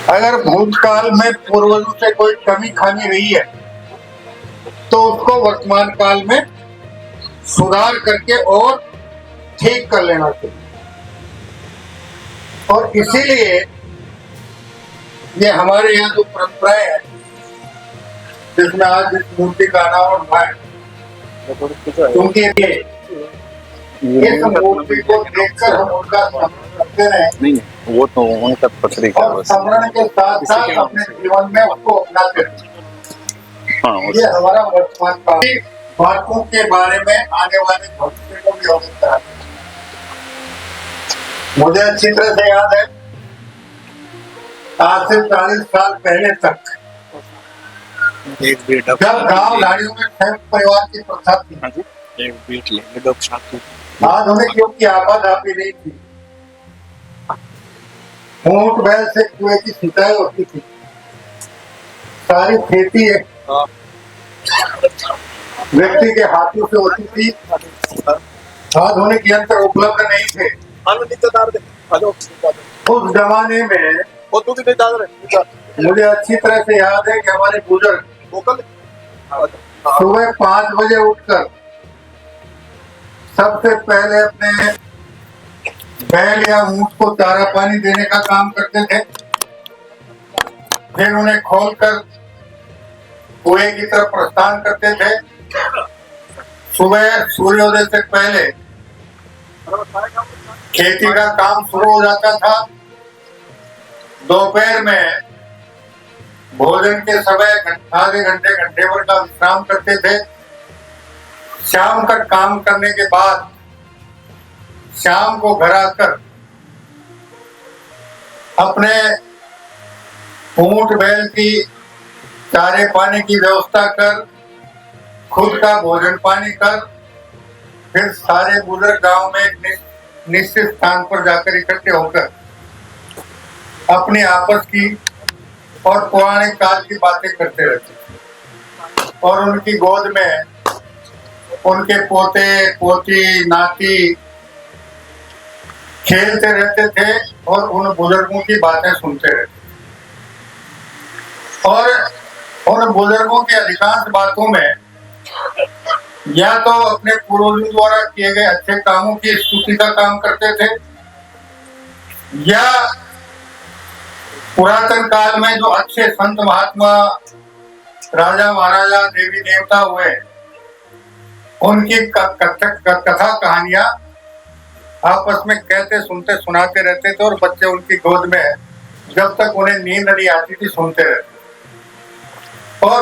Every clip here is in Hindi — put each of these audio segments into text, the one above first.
अगर भूतकाल में पूर्वजों से कोई कमी खामी रही है तो उसको वर्तमान काल में सुधार करके और ठीक कर लेना चाहिए। और इसीलिए ये हमारे यहाँ जो परंपराएं हैं जिसमें आज इस मूर्ति का अनावरण हुआ है, क्योंकि इस मूर्ति को देखकर हम उनका स्मरण करते रहे, नहीं वो तो उनका तरीका और स्मरण के साथ साथ अपने जीवन में उसको अपनाते रहे। हाँ, ये हमारा वर्तमान काल बातों के बारे में आने वाले भविष्य को भी अवगत कराते हैं। मुझे अच्छी तरह से याद है, आज से 40 साल पहले तक जब गांव लाड़ियों में संयुक्त परिवार की प्रथा थी, आधुनिक युग की आपाधापी नहीं थी, ऊंट बैल से कुएं की सिंचाई होती थी, सारी खेती व्यक्ति के हाथों से होती थी, आधुनिक यंत्र उपलब्ध नहीं थे। उस जमाने में मुझे अच्छी तरह से याद है कि हमारे बुजुर्ग सुबह 5 बजे उठकर सबसे पहले अपने बैल या ऊंट को चारा पानी देने का काम करते थे, फिर उन्हें खोलकर कुएं की तरफ प्रस्थान करते थे। सुबह सूर्योदय से पहले खेती का काम शुरू हो जाता था। दोपहर में भोजन के समय आधे घंटे भर का विश्राम करते थे। शाम तक काम करने के बाद शाम को घर आकर अपने ऊंट बैल की चारे पानी की व्यवस्था कर, खुद का भोजन पानी कर, फिर सारे बुजुर्ग गांव में एक निश्चित स्थान पर जाकर इकट्ठे होकर अपनी आपस की और पौराणिक काल की बातें करते रहते थे। और उनकी गोद में उनके पोते पोती नाती खेलते रहते थे और उन बुजुर्गों की बातें सुनते रहते थे। और उन बुजुर्गों की अधिकांश बातों में या तो अपने पूर्वजों द्वारा किए गए अच्छे कामों की स्तुति का काम करते थे, या पुरातन काल में जो अच्छे संत महात्मा राजा महाराजा देवी देवता हुए उनकी कथा कहानियां आपस में कहते सुनते सुनाते रहते थे, और बच्चे उनकी गोद में जब तक उन्हें नींद नहीं आती थी सुनते रहते। और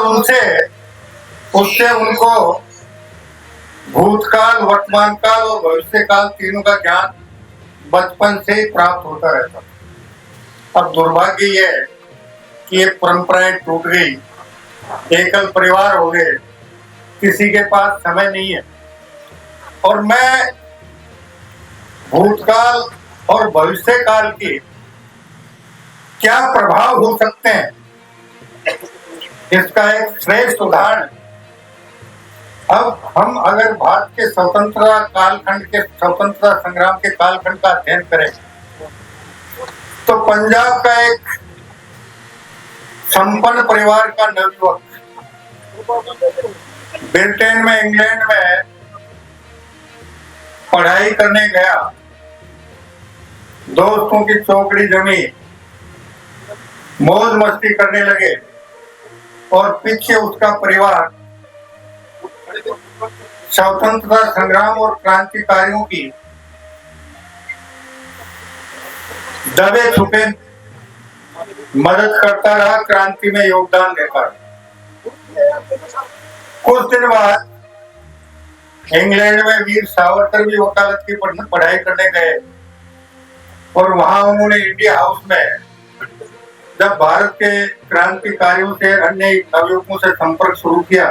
उससे उनको भूतकाल, वर्तमान काल और भविष्य काल तीनों का ज्ञान बचपन से ही प्राप्त होता रहता था। अब दुर्भाग्य ये है कि ये परंपराएं टूट गई, एकल परिवार हो गए, किसी के पास समय नहीं है। और मैं भूतकाल और भविष्य काल की क्या प्रभाव हो सकते हैं इसका एक श्रेष्ठ उदाहरण। अब हम अगर भारत के स्वतंत्रता कालखंड के स्वतंत्रता संग्राम के कालखंड का अध्ययन करें तो पंजाब का एक संपन्न परिवार का नवयुवक ब्रिटेन में, इंग्लैंड में पढ़ाई करने गया, दोस्तों की चौकड़ी जमी, मौज मस्ती करने लगे, और पीछे उसका परिवार स्वतंत्रता संग्राम और क्रांतिकारियों की दबे छुपे मदद करता रहा, क्रांति में योगदान देता रहा। कुछ दिन बाद इंग्लैंड में वीर सावरकर भी वकालत की पढ़ाई करने गए, और वहां उन्होंने इंडिया हाउस में जब भारत के क्रांतिकारियों से, अन्य नवयुवकों से संपर्क शुरू किया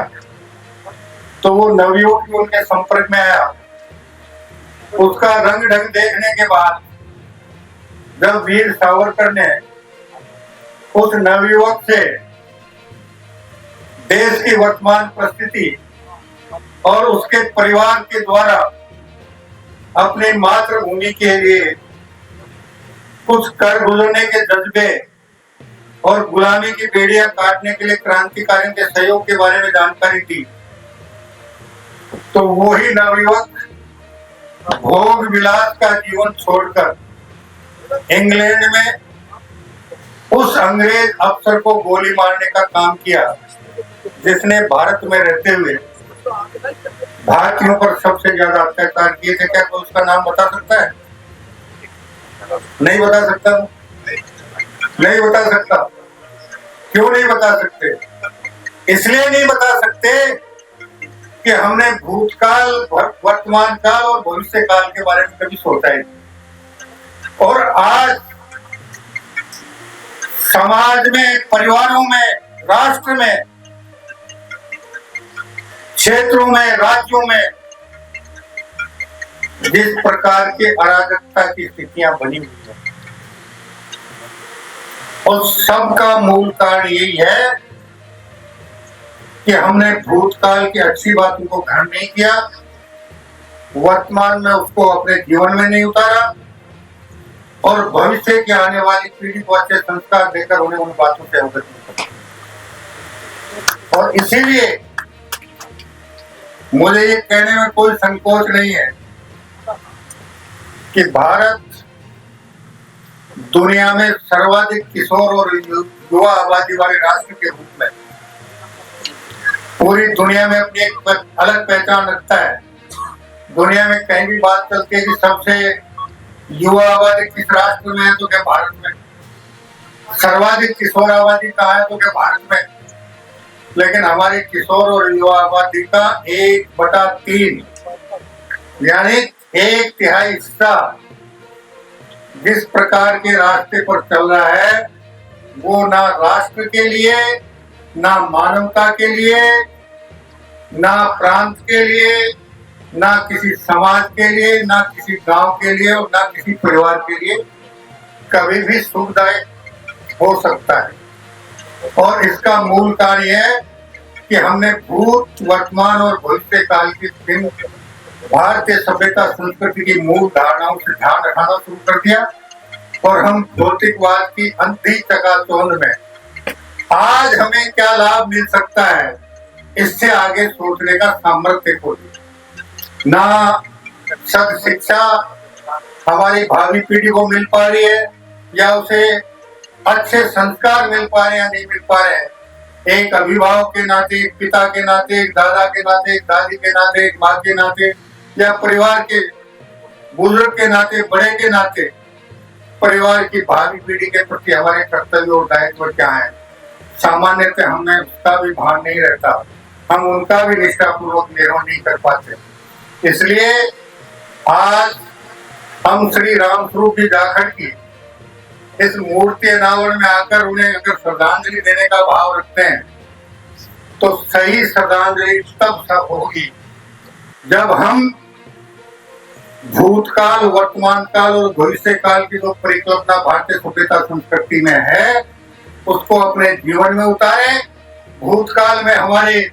तो वो नवयुवक भी उनके संपर्क में आया। उसका रंग ढंग देखने के बाद जब वीर सावरकर ने उस नवयुवक से देश की वर्तमान परिस्थिति और उसके परिवार के द्वारा अपनी मातृभूमि के लिए कुछ कर गुजरने के जज्बे और गुलामी की बेड़ियां काटने के लिए क्रांतिकारियों के सहयोग के बारे में जानकारी दी, तो वही नवयुवक भोग विलास का जीवन छोड़कर इंग्लैंड में उस अंग्रेज अफसर को गोली मारने का काम किया जिसने भारत में रहते हुए भारतीयों पर सबसे ज्यादा अत्याचार किए थे। क्या कोई उसका नाम बता सकता है? नहीं बता सकता। नहीं बता सकता। क्यों नहीं बता सकते? इसलिए नहीं बता सकते कि हमने भूतकाल, वर्तमान काल और भविष्य काल के बारे में कभी सोचा ही नहीं। और आज समाज में, परिवारों में, राष्ट्र में, क्षेत्रों में, राज्यों में जिस प्रकार की अराजकता की स्थितियां बनी हुई है, और सबका मूल कारण यही है कि हमने भूतकाल की अच्छी बातों को ग्रहण नहीं किया, वर्तमान में उसको अपने जीवन में नहीं उतारा, और भविष्य की आने वाली पीढ़ी को अच्छे संस्कार देकर उन्हें उन बातों से अवगत नहीं किया। और इसीलिए मुझे ये कहने में कोई संकोच नहीं है कि भारत दुनिया में सर्वाधिक किशोर और युवा आबादी वाले राष्ट्र के रूप में पूरी दुनिया में अपनी एक अलग पहचान रखता है। दुनिया में कहीं भी बात चलती है कि सबसे युवा आबादी किस राष्ट्र में है, तो क्या भारत में। सर्वाधिक किशोर आबादी कहाँ है, तो क्या भारत में। लेकिन हमारी किशोर और युवा आबादी का 1/3 यानी 1/3 हिस्सा जिस प्रकार के रास्ते पर चल रहा है, वो ना राष्ट्र के लिए, ना मानवता के लिए, ना प्रांत के लिए, ना किसी समाज के लिए, ना किसी गांव के लिए और ना किसी परिवार के लिए कभी भी सुखदायक हो सकता है। और इसका मूल कारण यह है कि हमने भूत, वर्तमान और भविष्य काल की भारतीय सभ्यता संस्कृति की मूल धारणाओं से ध्यान रखना शुरू कर दिया, और हम भौतिकवाद की अंधी चकाचौंध में आज हमें क्या लाभ मिल सकता है, इससे आगे सोचने का सामर्थ्य खो दिया। ना सद शिक्षा हमारी भावी पीढ़ी को मिल पा रही है, या उसे अच्छे संस्कार मिल पा रहे हैं या नहीं मिल पा रहे हैं। एक अभिभावक के नाते, एक पिता के नाते, एक दादा के नाते, एक दादी के नाते, एक माँ के नाते, या परिवार के बुजुर्ग के नाते, बड़े के नाते, परिवार की भावी पीढ़ी के प्रति हमारे कर्तव्य और दायित्व क्या है, सामान्यतः हमें उसका भी भान नहीं रहता। हम उनका भी निष्ठापूर्वक निर्वहन नहीं कर पाते। इसलिए आज हम श्री राम स्वरूप जी जाखड़ की इस मूर्ति अनावरण में आकर उन्हें अगर श्रद्धांजलि देने का भाव रखते हैं, तो सही श्रद्धांजलि तब होगी जब हम भूतकाल, वर्तमान काल और भविष्य काल की जो परिकल्पना भारतीय सभ्यता संस्कृति में है, उसको अपने जीवन में उतारे। भूतकाल में हमारे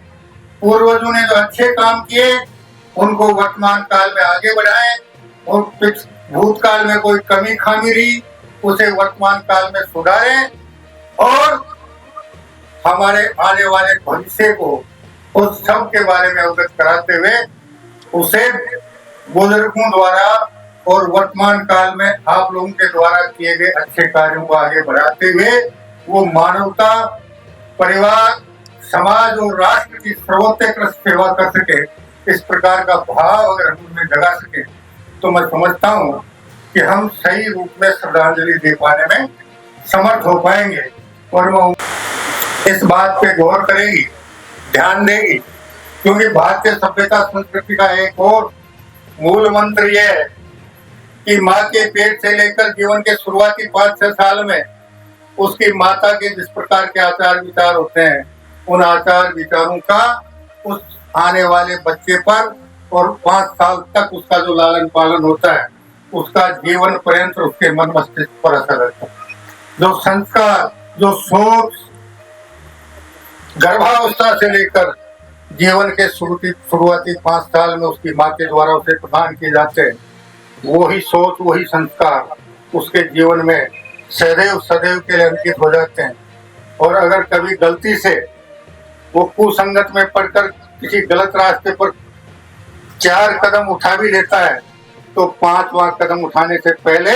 पूर्वजों ने जो अच्छे काम किए, उनको वर्तमान काल में आगे बढ़ाएं, और भूतकाल में कोई कमी खामी रही, उसे वर्तमान काल में सुधारें, और हमारे आने वाले भविष्य को उस सब के बारे में अवगत कराते हुए उसे बुजुर्गों द्वारा और वर्तमान काल में आप लोगों के द्वारा किए गए अच्छे कार्यों को आगे बढ़ाते हुए वो मानवता, परिवार, समाज और राष्ट्र की सर्वोत्कृष्ट सेवा कर सके, इस प्रकार का भाव अगर हम उनमें जगा सके, तो मैं समझता हूँ कि हम सही रूप में श्रद्धांजलि दे पाने में समर्थ हो पाएंगे। और वो इस बात पे गौर करेगी, ध्यान देगी, क्योंकि भारतीय सभ्यता संस्कृति का एक और मूल मंत्र यह है कि माँ के पेट से लेकर जीवन के शुरुआती 5-6 साल में उसकी माता के जिस प्रकार के आचार विचार होते हैं, उन आचार विचारों का उस आने वाले बच्चे पर और 5 साल तक उसका जो लालन पालन होता है, उसका जीवन पर्यंत उसके मन मस्तिष्क पर असर रहता है। जो संस्कार, जो सोच गर्भावस्था से लेकर जीवन के शुरुआती 5 साल में उसकी माँ के द्वारा उसे प्रदान किए जाते हैं, वही सोच, वही संस्कार उसके जीवन में सदैव सदैव के लिए अंकित हो जाते हैं। और अगर कभी गलती से वो कुसंगत में पड़कर किसी गलत रास्ते पर 4 कदम उठा भी लेता है तो 5वां कदम उठाने से पहले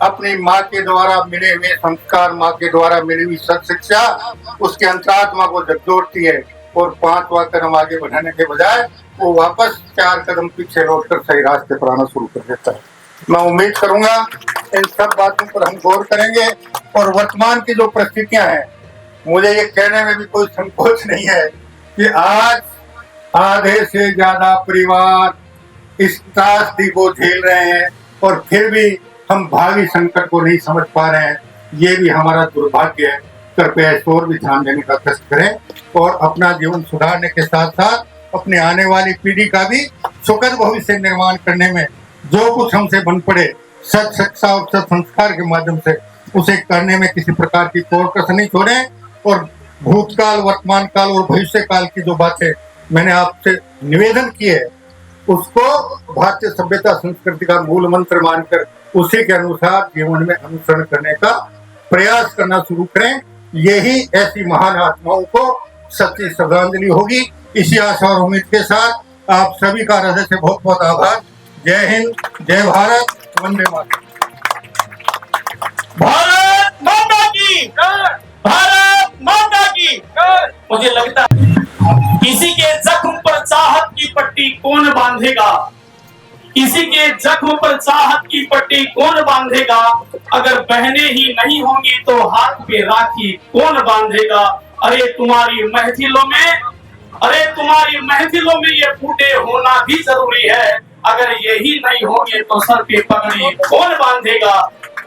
अपनी माँ के द्वारा मिले हुए संस्कार, माँ के द्वारा मिली हुई सत शिक्षा उसके अंतरात्मा को झकझोरती है और 5वां कदम आगे बढ़ाने के बजाय वो वापस 4 कदम पीछे लौटकर सही रास्ते पर आना शुरू कर देता है। मैं उम्मीद करूंगा इन सब बातों पर हम गौर करेंगे और वर्तमान की जो परिस्थितियां हैं, मुझे ये कहने में भी कोई संकोच नहीं है कि आज आधे से ज्यादा परिवार इस त्रासदी को झेल रहे हैं और फिर भी हम भावी संकट को नहीं समझ पा रहे हैं। ये भी हमारा दुर्भाग्य है। कृपया इस ओर भी ध्यान देने का कष्ट करें और अपना जीवन सुधारने के साथ साथ अपने आने वाली पीढ़ी का भी सुखद भविष्य निर्माण करने में जो कुछ हमसे बन पड़े सत शिक्षा और सत संस्कार के माध्यम से उसे करने में किसी प्रकार की कोर कसर नहीं छोड़ें। और भूतकाल, वर्तमान काल और भविष्य काल की जो बातें मैंने आपसे निवेदन किए उसको भारतीय सभ्यता संस्कृति का मूल मंत्र मानकर उसी के अनुसार जीवन में अनुसरण करने का प्रयास करना शुरू करें। यही ऐसी महान आत्माओं को सच्ची श्रद्धांजलि होगी। इसी आशा और उम्मीद के साथ आप सभी का हृदय से बहुत बहुत आभार। जय हिंद, जय भारत, वंदे मातरम। भारत माता की, भारत माता की। मुझे लगता है किसी के जख्म पर चाहत की पट्टी कौन बांधेगा, किसी के जख्म पर चाहत की पट्टी कौन बांधेगा। अगर बहनें ही नहीं होंगी तो हाथ पे राखी कौन बांधेगा। अरे तुम्हारी महफिलों में, अरे तुम्हारी महफिलों में ये बूढ़े होना भी जरूरी है। अगर यही नहीं होंगे तो सर पे पगड़ी कौन बांधेगा।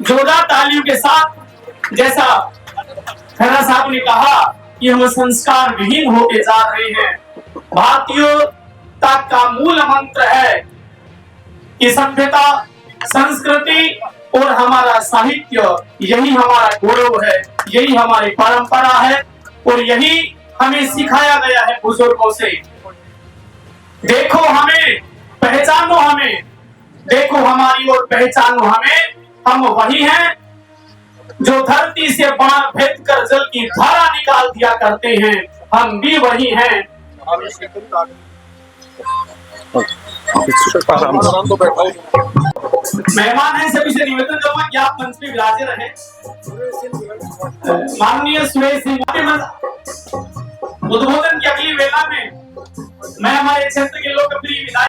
जोरदार तालियों के साथ, जैसा खन्ना साहब ने कहा कि हम संस्कार विहीन होके जा रहे हैं। भारतीयता का मूल मंत्र है कि सभ्यता, संस्कृति और हमारा साहित्य, यही हमारा गौरव है, यही हमारी परंपरा है और यही हमें सिखाया गया है बुजुर्गों से। देखो हमें, पहचानो हमें, देखो हमारी और पहचानो हमें। हम वही हैं जो धरती से बाण भेद कर जल की धारा निकाल दिया करते हैं। हम भी वही हैं। मेहमान हैं, सभी से निवेदन करूंगा कि आप मंच पे विराजे रहे। माननीय सुरेश सिंह उद्बोधन की अगली वेला में मैं हमारे क्षेत्र के लोकप्रिय विधायक